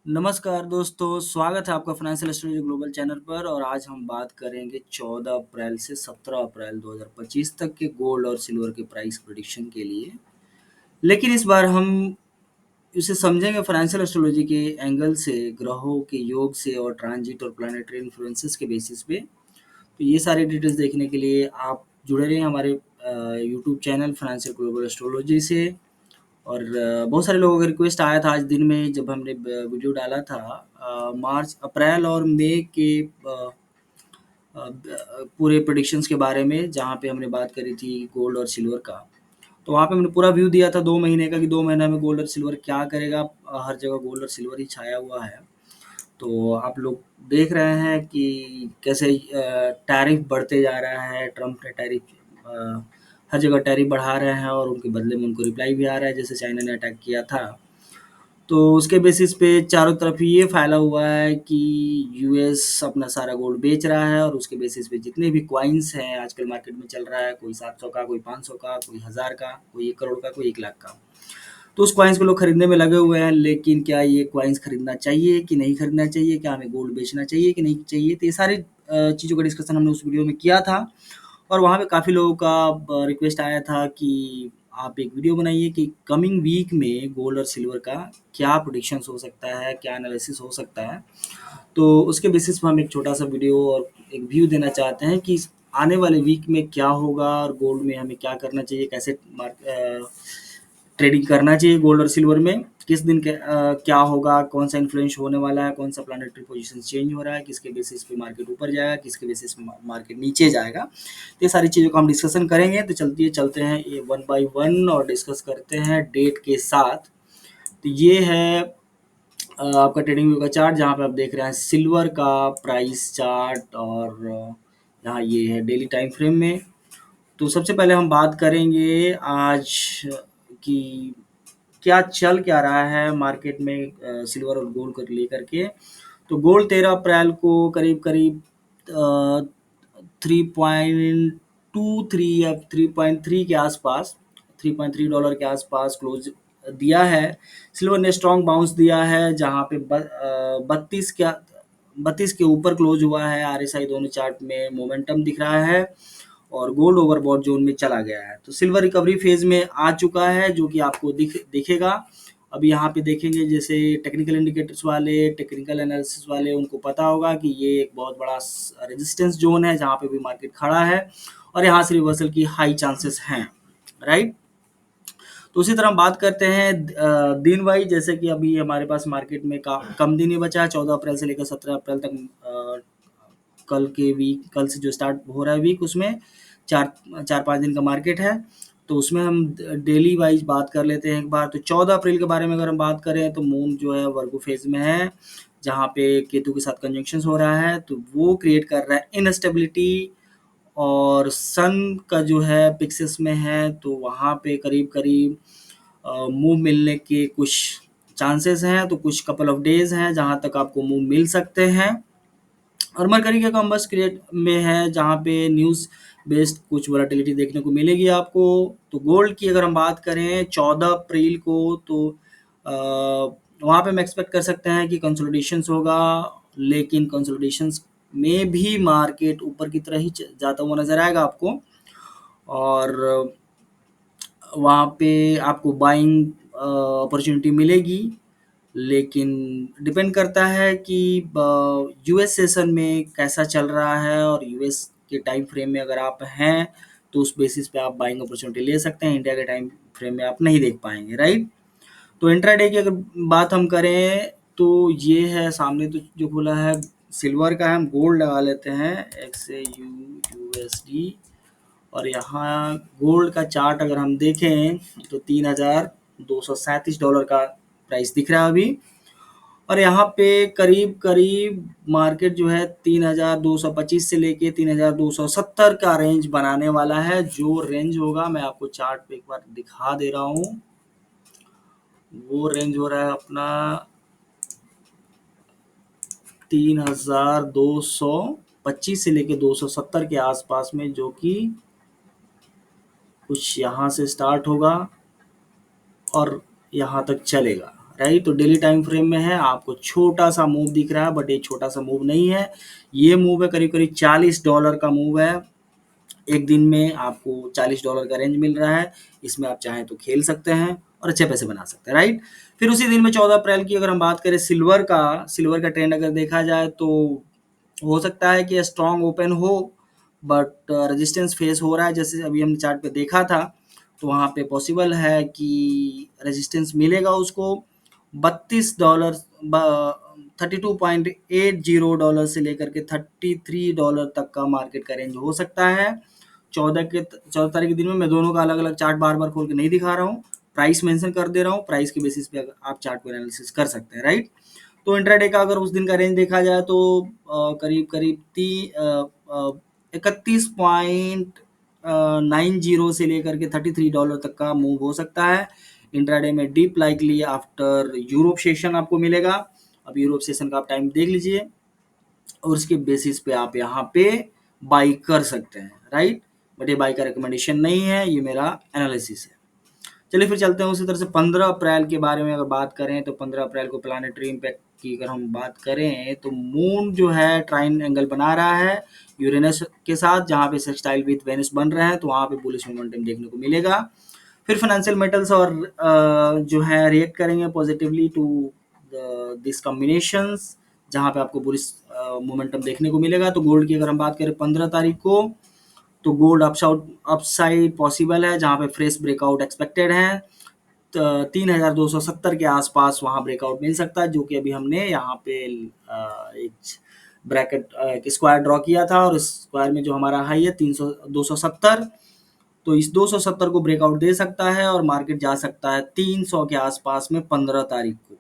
नमस्कार दोस्तों, स्वागत है आपका फाइनेंशियल स्टडीज ग्लोबल चैनल पर। और आज हम बात करेंगे 14 अप्रैल से 17 अप्रैल 2025 तक के गोल्ड और सिल्वर के प्राइस प्रेडिक्शन के लिए। लेकिन इस बार हम इसे समझेंगे फाइनेंशियल एस्ट्रोलॉजी के एंगल से, ग्रहों के योग से और ट्रांजिट और प्लानिटरी इन्फ्लुएंसेस के बेसिस पे। तो ये सारी डिटेल्स देखने के लिए आप जुड़े रहें हमारे YouTube channel financial global astrology से। और बहुत सारे लोगों का रिक्वेस्ट आया था आज दिन में जब हमने वीडियो डाला था मार्च अप्रैल और मई के पूरे प्रेडिक्शंस के बारे में, जहाँ पे हमने बात करी थी गोल्ड और सिल्वर का। तो वहाँ पे मैंने पूरा व्यू दिया था 2 महीने का कि 2 महीना में गोल्ड और सिल्वर क्या करेगा। हर जगह गोल्ड और सिल्वर ही छाया हुआ है। तो आप लोग देख रहे हैं कि कैसे टैरिफ बढ़ते जा रहा है। ट्रम्प ने टैरिफ हर जगह टैरिफ बढ़ा रहे हैं और उनके बदले में उनको रिप्लाई भी आ रहा है, जैसे चाइना ने अटैक किया था। तो उसके बेसिस पे चारों तरफ ये फैला हुआ है कि यूएस अपना सारा गोल्ड बेच रहा है। और उसके बेसिस पे जितने भी कॉइन्स हैं आजकल मार्केट में चल रहा है, कोई 700 का, कोई 500 का, कोई 1000 का, कोई 1 करोड़ का, कोई 1 लाख का। तो उस कॉइन्स को लोग खरीदने में लगे हुए हैं। लेकिन क्या ये कॉइन्स खरीदना चाहिए कि नहीं खरीदना चाहिए, क्या हमें गोल्ड बेचना चाहिए कि नहीं चाहिए, तो ये सारी चीज़ों का डिस्कशन हमने उस वीडियो में किया था। और वहाँ पे काफ़ी लोगों का रिक्वेस्ट आया था कि आप एक वीडियो बनाइए कि कमिंग वीक में गोल्ड और सिल्वर का क्या प्रोडिक्शंस हो सकता है, क्या एनालिसिस हो सकता है। तो उसके बेसिस पे हम एक छोटा सा वीडियो और एक व्यू देना चाहते हैं कि आने वाले वीक में क्या होगा और गोल्ड में हमें क्या करना चाहिए, कैसे ट्रेडिंग करना चाहिए गोल्ड और सिल्वर में, किस दिन क्या होगा, कौन सा इन्फ्लुएंस होने वाला है, कौन सा प्लानिटरी पोजीशन चेंज हो रहा है, किसके बेसिस पे मार्केट ऊपर जाएगा, किसके बेसिस पे मार्केट नीचे जाएगा। तो ये सारी चीज़ों का हम डिस्कशन करेंगे। तो चलते हैं ये वन बाय वन और डिस्कस करते हैं डेट के साथ। तो ये है आपका ट्रेडिंग व्यू का चार्ट, जहाँ पे आप देख रहे हैं सिल्वर का प्राइस चार्ट। और यहाँ ये है डेली टाइम फ्रेम में। तो सबसे पहले हम बात करेंगे आज कि क्या रहा है मार्केट में सिल्वर और गोल्ड को लेकर के। तो गोल्ड 13 अप्रैल को करीब करीब 3.23 या 3.3 के आसपास, $3.3 के आसपास क्लोज दिया है। सिल्वर ने स्ट्रॉन्ग बाउंस दिया है, जहाँ पे 32 के ऊपर क्लोज हुआ है। आरएसआई दोनों चार्ट में मोमेंटम दिख रहा है और गोल्ड ओवरबॉट जोन में चला गया है। तो सिल्वर रिकवरी फेज में आ चुका है, जो कि आपको दिखेगा। अब यहाँ पे देखेंगे, जैसे टेक्निकल इंडिकेटर्स वाले, टेक्निकल एनालिसिस वाले, उनको पता होगा कि ये एक बहुत बड़ा रेजिस्टेंस जोन है जहाँ पे भी मार्केट खड़ा है और यहाँ से रिवर्सल की हाई चांसेस हैं, राइट। तो उसी तरह हम बात करते हैं दिन वाइज, जैसे कि अभी हमारे पास मार्केट में कम दिन ही बचा है, 14 अप्रैल से लेकर 17 अप्रैल तक। कल से जो स्टार्ट हो रहा है वीक, उसमें चार 4-5 दिन का मार्केट है। तो उसमें हम डेली वाइज बात कर लेते हैं एक बार। तो 14 अप्रैल के बारे में अगर हम बात करें तो मून जो है वर्गो फेज में है, जहाँ पे केतु के साथ कंजंक्शन हो रहा है। तो वो क्रिएट कर रहा है इनस्टेबिलिटी। और सन का जो है पिक्सेस में है, तो वहाँ पे करीब करीब मूव मिलने के कुछ चांसेस हैं। तो कुछ कपल ऑफ डेज हैं जहाँ तक आपको मूव मिल सकते हैं। और मरकरी का कॉम्बस क्रिएट में है, जहाँ पे न्यूज़ बेस्ड कुछ वोलेटिलिटी देखने को मिलेगी आपको। तो गोल्ड की अगर हम बात करें 14 अप्रैल को, तो वहाँ पे हम एक्सपेक्ट कर सकते हैं कि कंसोलिडेशंस होगा। लेकिन कंसोलिडेशंस में भी मार्केट ऊपर की तरह ही जाता हुआ नजर आएगा आपको। और वहाँ पे आपको बाइंग अपॉर्चुनिटी मिलेगी। लेकिन डिपेंड करता है कि यूएस सेशन में कैसा चल रहा है, और यूएस के टाइम फ्रेम में अगर आप हैं तो उस बेसिस पे आप बाइंग अपॉर्चुनिटी ले सकते हैं। इंडिया के टाइम फ्रेम में आप नहीं देख पाएंगे, राइट। तो इंट्राडे की अगर बात हम करें तो ये है सामने, तो जो खुला है सिल्वर का है। हम गोल्ड लगा लेते हैं XAU USD। और यहाँ गोल्ड का चार्ट अगर हम देखें तो $3,237 का प्राइस दिख रहा है अभी। और यहाँ पे करीब करीब मार्केट जो है 3,225 से लेके 3,270 का रेंज बनाने वाला है। जो रेंज होगा मैं आपको चार्ट पे एक बार दिखा दे रहा हूँ। वो रेंज हो रहा है अपना 3,225 से लेके 270 के आसपास में, जो कि कुछ यहाँ से स्टार्ट होगा और यहाँ तक चलेगा, राइट। तो डेली टाइम फ्रेम में है, आपको छोटा सा मूव दिख रहा है, बट ये छोटा सा मूव नहीं है, ये मूव है करीब करीब $40 का मूव है। एक दिन में आपको $40 का रेंज मिल रहा है, इसमें आप चाहें तो खेल सकते हैं और अच्छे पैसे बना सकते हैं, राइट। फिर उसी दिन में 14 अप्रैल की अगर हम बात करें सिल्वर का ट्रेंड अगर देखा जाए तो हो सकता है कि स्ट्रॉन्ग ओपन हो, बट रेजिस्टेंस फेस हो रहा है, जैसे अभी हमने चार्ट पे देखा था। तो वहाँ पे पॉसिबल है कि रेजिस्टेंस मिलेगा उसको $32, 32.80 से लेकर के $33 तक का मार्केट का रेंज हो सकता है। 14 तारीख के दिन में मैं दोनों का अलग अलग चार्ट बार बार खोल के नहीं दिखा रहा हूँ, प्राइस मेंशन कर दे रहा हूँ, प्राइस के बेसिस पे अगर आप चार्ट को एनालिसिस कर सकते हैं, राइट। तो इंट्राडे का अगर उस दिन का रेंज देखा जाए तो करीब करीब 31.90 से लेकर के $33 तक का मूव हो सकता है। इंट्राडे में deep likely after Europe session आपको मिलेगा। अब यूरोप सेशन का आप टाइम देख लीजिए और उसके बेसिस पे आप यहाँ पे बाई कर सकते हैं, राइट। बट ये बाई का रिकमेंडेशन नहीं है, ये मेरा एनालिसिस है। चलिए फिर चलते हैं उसी तरह से 15 अप्रैल के बारे में अगर बात करें तो 15 अप्रैल को प्लानिटरी इम्पैक्ट की अगर हम बात करें तो मून जो है ट्राइन एंगल बना रहा है यूरेनस के साथ, जहाँ पे सेक्सटाइल विथ वेनस बन रहे हैं, तो वहाँ पे बुलिश मोमेंटम देखने को मिलेगा। फिर फाइनेंशियल मेटल्स और जो है रिएक्ट करेंगे पॉजिटिवली टू दिस कॉम्बिनेशंस, जहाँ पे आपको बुलिश मोमेंटम देखने को मिलेगा। तो गोल्ड की अगर हम बात करें 15 तारीख को, तो गोल्ड अपसाइड पॉसिबल है, जहाँ पे फ्रेश ब्रेकआउट एक्सपेक्टेड है। 3270 के आसपास वहाँ ब्रेकआउट मिल सकता है, जो कि अभी हमने यहाँ पे एक ब्रैकेट एक स्क्वायर ड्रॉ किया था, और इस स्क्वायर में जो हमारा हाई है 270, तो इस 270 को ब्रेकआउट दे सकता है और मार्केट जा सकता है 300 के आसपास में 15 तारीख को।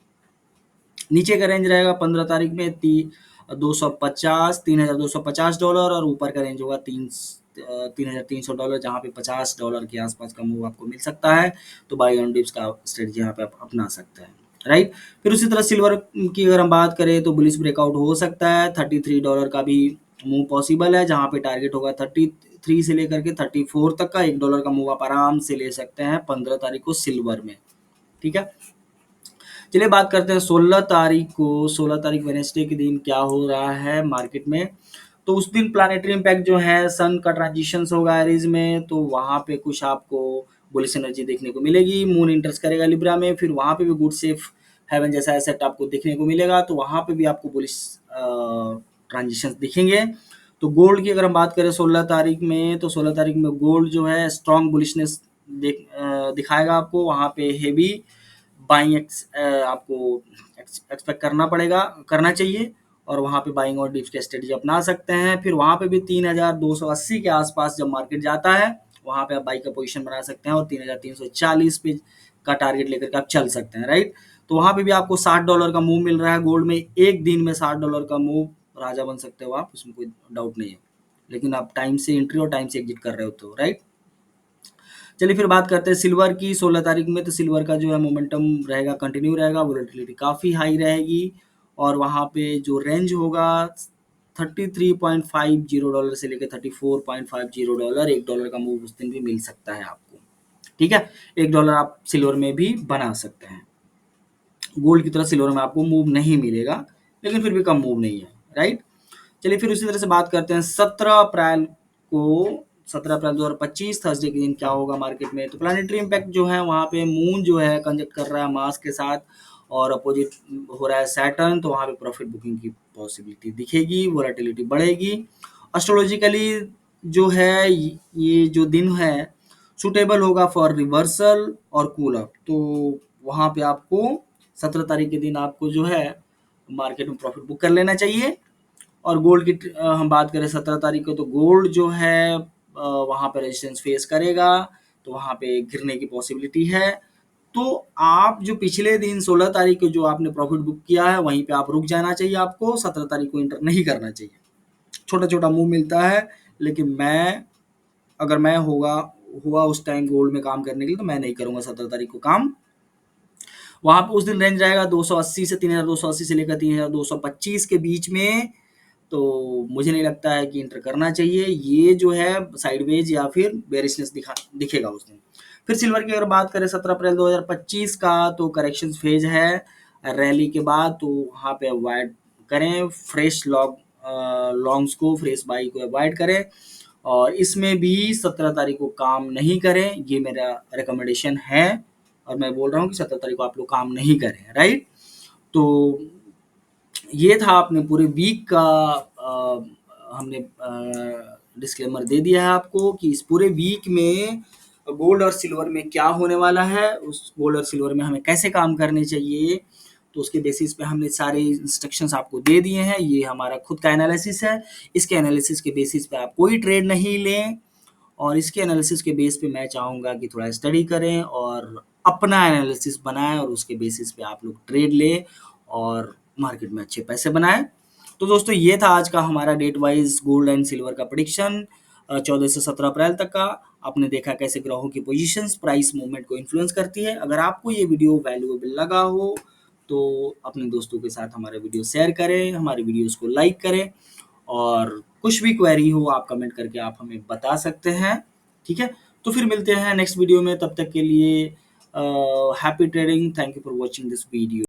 नीचे का रेंज रहेगा 15 तारीख में $3,250 और ऊपर का रेंज होगा $3,300, जहाँ पे $50 के आसपास का मूव आपको मिल सकता है। तो बाई ऑन डिप्स का स्ट्रेटजी यहाँ पे आप अपना सकते हैं, राइट। फिर उसी तरह सिल्वर की अगर हम बात करें तो बुलिश ब्रेकआउट हो सकता है, $33 का भी मूव पॉसिबल है, जहाँ पे टारगेट होगा 33 से लेकर के 34 तक का। $1 का मूव आप आराम से ले सकते हैं 15 तारीख को सिल्वर में, ठीक है। चलिए बात करते हैं 16 तारीख को। 16 तारीख वेडनेसडे के दिन क्या हो रहा है मार्केट में। तो उस दिन प्लानिटरी इम्पैक्ट जो है सन का ट्रांजिशन होगा एरीज में, तो वहाँ पे कुछ आपको बुलिश एनर्जी देखने को मिलेगी। मून इंटर्स करेगा लिब्रा में, फिर वहाँ पे भी गुड सेफ हेवन जैसा एसेट आपको देखने को मिलेगा, तो वहाँ पे भी आपको बुलिश ट्रांजिशन दिखेंगे। तो गोल्ड की अगर हम बात करें 16 तारीख में, तो 16 तारीख में गोल्ड जो है स्ट्रॉन्ग बुलिशनेस दिखाएगा आपको। वहाँ पे हेवी बाइंग आपको एक्सपेक्ट करना चाहिए, और वहाँ पे बाइंग और डिप्स की स्ट्रेटजी अपना सकते हैं। फिर वहाँ पे भी 3280 के आसपास जब मार्केट जाता है, वहाँ पे आप बाई का पोजीशन बना सकते हैं और 3340 पे का टारगेट लेकर के आप चल सकते हैं, राइट। तो वहाँ पे भी आपको $60 का मूव मिल रहा है गोल्ड में, एक दिन में $60 का मूव, राजा बन सकते हो आप, उसमें कोई डाउट नहीं है, लेकिन आप टाइम से एंट्री और टाइम से एग्जिट कर रहे हो तो, राइट। चलिए फिर बात करते हैं सिल्वर की। 16 तारीख में तो सिल्वर का जो है मोमेंटम रहेगा, कंटिन्यू रहेगा, वोलेटिलिटी काफ़ी हाई रहेगी, और वहाँ पे जो रेंज होगा $33.50 से लेकर $34.50, $1 का मूव उस दिन भी मिल सकता है आपको, ठीक है। $1 आप सिल्वर में भी बना सकते हैं। गोल्ड की तरह सिल्वर में आपको मूव नहीं मिलेगा, लेकिन फिर भी कम मूव नहीं है, राइट। चलिए फिर उसी तरह से बात करते हैं 17 अप्रैल को। 17 अप्रैल 2025 थर्सडे के दिन क्या होगा मार्केट में। तो प्लानिटरी इम्पैक्ट जो है वहाँ पे मून जो है कंजक्ट कर रहा है मार्स के साथ, और अपोजिट हो रहा है सैटर्न, तो वहाँ पे प्रॉफिट बुकिंग की पॉसिबिलिटी दिखेगी, वोलेटिलिटी बढ़ेगी। एस्ट्रोलॉजिकली जो है ये जो दिन है सुटेबल होगा फॉर रिवर्सल और कूल अप, तो वहाँ पे आपको 17 तारीख के दिन आपको जो है मार्केट में प्रॉफिट बुक कर लेना चाहिए। और गोल्ड की हम बात करें 17 तारीख को, तो गोल्ड जो है वहाँ पे रेजिस्टेंस फेस करेगा, तो वहाँ पे गिरने की पॉसिबिलिटी है। तो आप जो पिछले दिन 16 तारीख को जो आपने प्रॉफिट बुक किया है, वहीं पे आप रुक जाना चाहिए आपको, 17 तारीख को इंटर नहीं करना चाहिए। छोटा छोटा मूव मिलता है, लेकिन अगर मैं हुआ उस टाइम गोल्ड में काम करने के लिए, तो मैं नहीं करूँगा 17 तारीख को काम। वहाँ पे उस दिन रेंज रहेगा 280 से 3280 से लेकर 3225 के बीच में, तो मुझे नहीं लगता है कि इंटर करना चाहिए। ये जो है साइडवेज या फिर बेरिशनेस दिखेगा उस दिन। फिर सिल्वर की अगर बात करें 17 अप्रैल 2025 का, तो करेक्शन फेज है रैली के बाद, तो वहाँ पे अवॉइड करें फ्रेश लॉन्ग्स को, फ्रेश बाई को अवॉइड करें। और इसमें भी 17 तारीख को काम नहीं करें, ये मेरा रिकमेंडेशन है। और मैं बोल रहा हूँ कि 17 तारीख को आप लोग काम नहीं करें, राइट। तो ये था अपने पूरे वीक का हमने डिस्क्लेमर दे दिया है आपको कि इस पूरे वीक में गोल्ड और सिल्वर में क्या होने वाला है, उस गोल्ड और सिल्वर में हमें कैसे काम करने चाहिए, तो उसके बेसिस पे हमने सारे इंस्ट्रक्शंस आपको दे दिए हैं। ये हमारा खुद का एनालिसिस है, इसके एनालिसिस के बेसिस पे आप कोई ट्रेड नहीं लें, और इसके एनालिसिस के बेस पे मैं चाहूँगा कि थोड़ा स्टडी करें और अपना एनालिसिस बनाएं, और उसके बेसिस पे आप लोग ट्रेड लें और मार्केट में अच्छे पैसे बनाएं। तो दोस्तों ये था आज का हमारा date wise gold and silver का प्रेडिक्शन 14 से 17 अप्रैल तक का। आपने देखा कैसे ग्रहों की पोजीशंस प्राइस मूवमेंट को इन्फ्लुएंस करती है। अगर आपको ये वीडियो वैल्यूएबल लगा हो तो अपने दोस्तों के साथ हमारे वीडियो शेयर करें, हमारे वीडियोस को लाइक करें, और कुछ भी क्वेरी हो आप कमेंट करके आप हमें बता सकते हैं, ठीक है। तो फिर मिलते हैं नेक्स्ट वीडियो में, तब तक के लिए happy trading, thank you for watching this video.